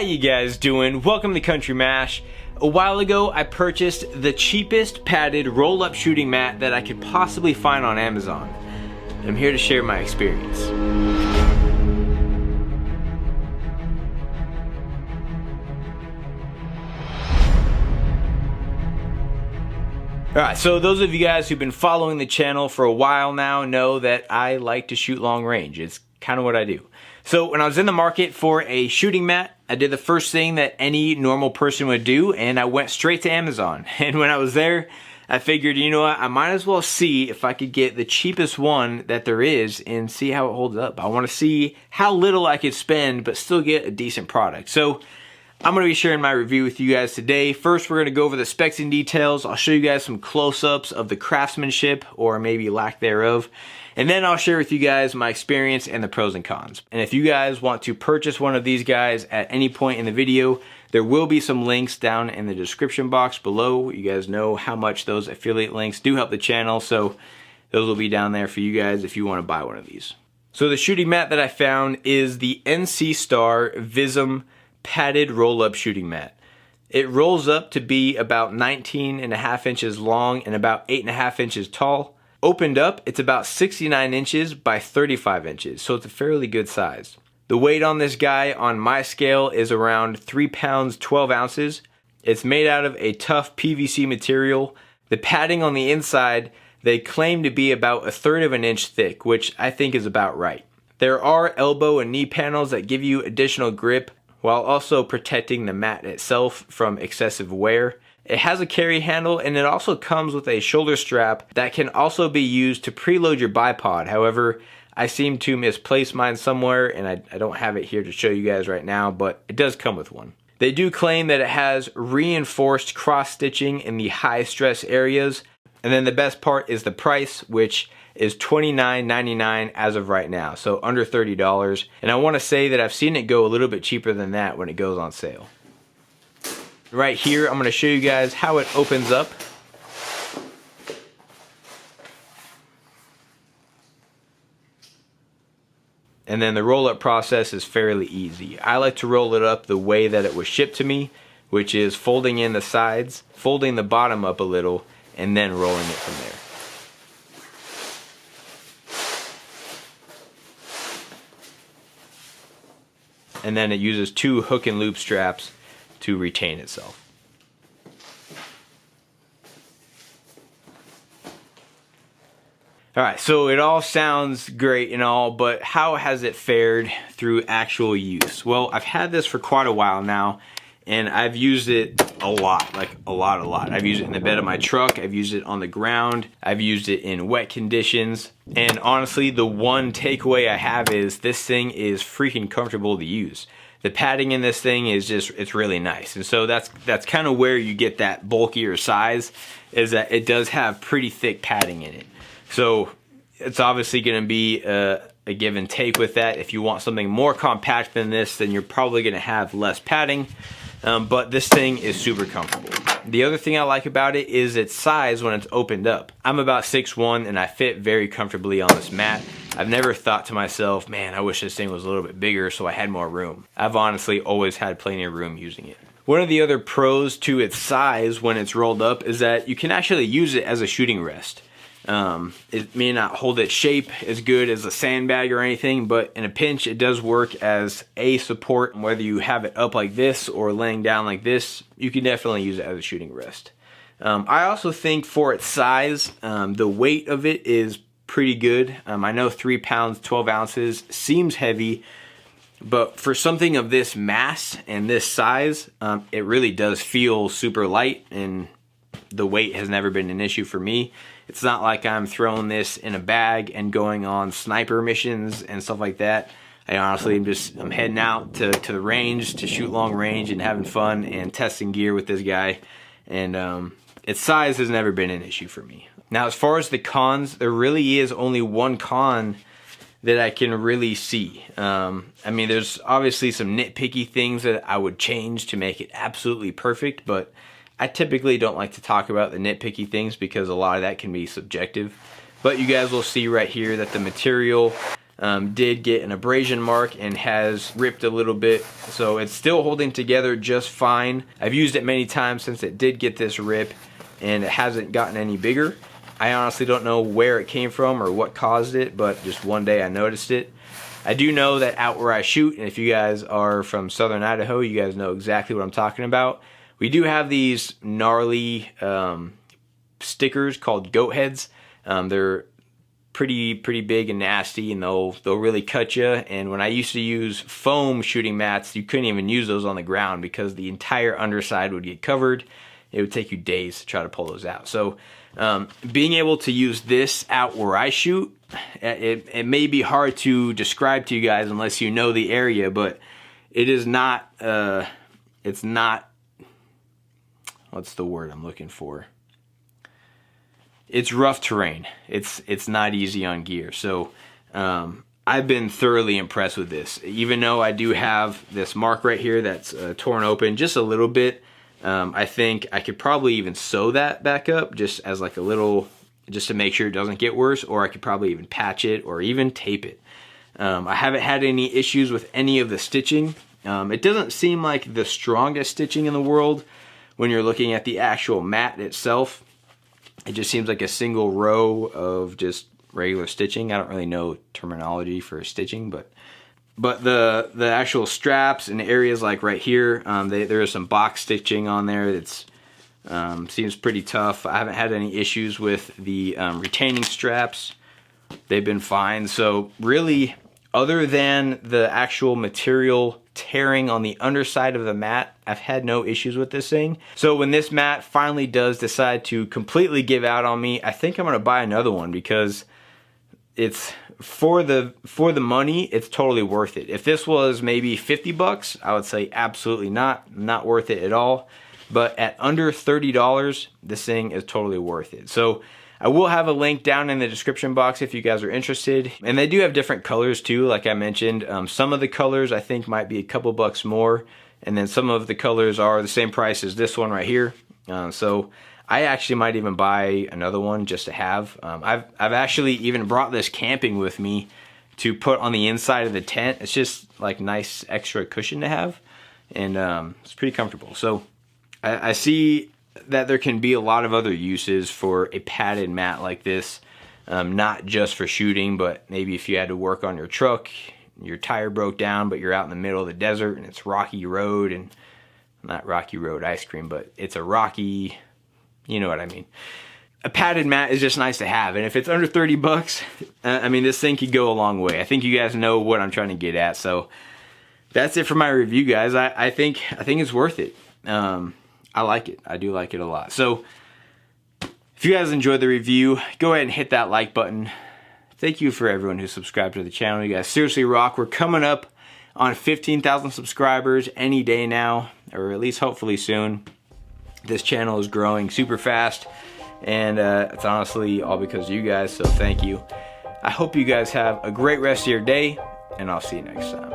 you guys doing? Welcome to Country Mash. A while ago I purchased the cheapest padded roll-up shooting mat that I could possibly find on Amazon. And I'm here to share my experience. Alright, so those of you guys who've been following the channel for a while now know that I like to shoot long range. It's kind of what I do. So when I was in the market for a shooting mat, I did the first thing that any normal person would do, and I went straight to Amazon. And when I was there, I figured, you know what, I might as well see if I could get the cheapest one that there is and see how it holds up. I want to see how little I could spend but still get a decent product. So I'm going to be sharing my review with you guys today. First, we're going to go over the specs and details. I'll show you guys some close-ups of the craftsmanship, or maybe lack thereof. And then I'll share with you guys my experience and the pros and cons. And if you guys want to purchase one of these guys at any point in the video, there will be some links down in the description box below. You guys know how much those affiliate links do help the channel, so those will be down there for you guys if you want to buy one of these. So the shooting mat that I found is the NC Star VISM padded roll-up shooting mat. It rolls up to be about 19.5 inches long and about 8.5 inches tall. Opened up, it's about 69 inches by 35 inches, so it's a fairly good size. The weight on this guy on my scale is around 3 pounds 12 ounces. It's made out of a tough PVC material. The padding on the inside, they claim to be about 1/3 of an inch thick, which I think is about right. There are elbow and knee panels that give you additional grip, while also protecting the mat itself from excessive wear. It has a carry handle, and it also comes with a shoulder strap that can also be used to preload your bipod. However, I seem to misplace mine somewhere, and I don't have it here to show you guys right now, but it does come with one. They do claim that it has reinforced cross-stitching in the high-stress areas, and then the best part is the price, which is $29.99 as of right now, so under $30. And I want to say that I've seen it go a little bit cheaper than that when it goes on sale. Right here, I'm going to show you guys how it opens up. And then the roll-up process is fairly easy. I like to roll it up the way that it was shipped to me, which is folding in the sides, folding the bottom up a little, and then rolling it from there. And then it uses 2 hook and loop straps to retain itself. Alright, so it all sounds great and all, but how has it fared through actual use? Well, I've had this for quite a while now, and I've used it a lot, like a lot. I've used it in the bed of my truck, I've used it on the ground, I've used it in wet conditions, and honestly, the one takeaway I have is this thing is freaking comfortable to use. The padding in this thing is just, it's really nice. And so that's kind of where you get that bulkier size, is that it does have pretty thick padding in it. So it's obviously going to be a give and take with that. If you want something more compact than this, then you're probably going to have less padding. But this thing is super comfortable. The other thing I like about it is its size when it's opened up. I'm about 6'1", and I fit very comfortably on this mat. I've never thought to myself, man, I wish this thing was a little bit bigger so I had more room. I've honestly always had plenty of room using it. One of the other pros to its size when it's rolled up is that you can actually use it as a shooting rest. It may not hold its shape as good as a sandbag or anything, but in a pinch it does work as a support. Whether you have it up like this or laying down like this, you can definitely use it as a shooting rest. I also think for its size, the weight of it is pretty good. I know 3 pounds 12 ounces seems heavy, but for something of this mass and this size, it really does feel super light, and the weight has never been an issue for me. It's not like I'm throwing this in a bag and going on sniper missions and stuff like that. I honestly I'm heading out to the range to shoot long range and having fun and testing gear with this guy. And its size has never been an issue for me. Now, as far as the cons, there really is only one con that I can really see. I mean, there's obviously some nitpicky things that I would change to make it absolutely perfect, but I typically don't like to talk about the nitpicky things because a lot of that can be subjective. But you guys will see right here that the material did get an abrasion mark and has ripped a little bit, so it's still holding together just fine. I've used it many times since it did get this rip, and it hasn't gotten any bigger. I honestly don't know where it came from or what caused it, but just one day I noticed it. I do know that out where I shoot, and if you guys are from southern Idaho, you guys know exactly what I'm talking about. We do have these gnarly stickers called goat heads. They're pretty big and nasty, and they'll really cut you. And when I used to use foam shooting mats, you couldn't even use those on the ground because the entire underside would get covered. It would take you days to try to pull those out. So being able to use this out where I shoot, it may be hard to describe to you guys unless you know the area, but it is not, it's not, what's the word I'm looking for? It's rough terrain. It's not easy on gear. So I've been thoroughly impressed with this. Even though I do have this mark right here that's torn open just a little bit, I think I could probably even sew that back up just as like a little, just to make sure it doesn't get worse, or I could probably even patch it or even tape it. I haven't had any issues with any of the stitching. It doesn't seem like the strongest stitching in the world when you're looking at the actual mat itself. It just seems like a single row of just regular stitching. I don't really know terminology for stitching, but the actual straps and areas like right here, there is some box stitching on there that's seems pretty tough. I haven't had any issues with the retaining straps. They've been fine. So really, other than the actual material tearing on the underside of the mat, I've had no issues with this thing. So when this mat finally does decide to completely give out on me, I think I'm gonna buy another one, because it's for the money, it's totally worth it. If this was maybe 50 bucks, I would say absolutely not worth it at all. But at under $30, this thing is totally worth it. So I will have a link down in the description box if you guys are interested. And they do have different colors too, like I mentioned. Some of the colors I think might be a couple bucks more, and then some of the colors are the same price as this one right here. So I actually might even buy another one just to have. I've actually even brought this camping with me to put on the inside of the tent. It's just like nice extra cushion to have, and it's pretty comfortable. So I see that there can be a lot of other uses for a padded mat like this, not just for shooting, but maybe if you had to work on your truck, your tire broke down, but you're out in the middle of the desert and it's rocky road, and not rocky road ice cream, but it's a rocky, you know what I mean. A padded mat is just nice to have, and if it's under 30 bucks, I mean, this thing could go a long way. I think you guys know what I'm trying to get at. So that's it for my review, guys. I think it's worth it. I like it. I do like it a lot. So if you guys enjoyed the review, go ahead and hit that like button. Thank you for everyone who subscribed to the channel. You guys seriously rock. We're coming up on 15,000 subscribers any day now, or at least hopefully soon. This channel is growing super fast, and it's honestly all because of you guys, so thank you. I hope you guys have a great rest of your day, and I'll see you next time.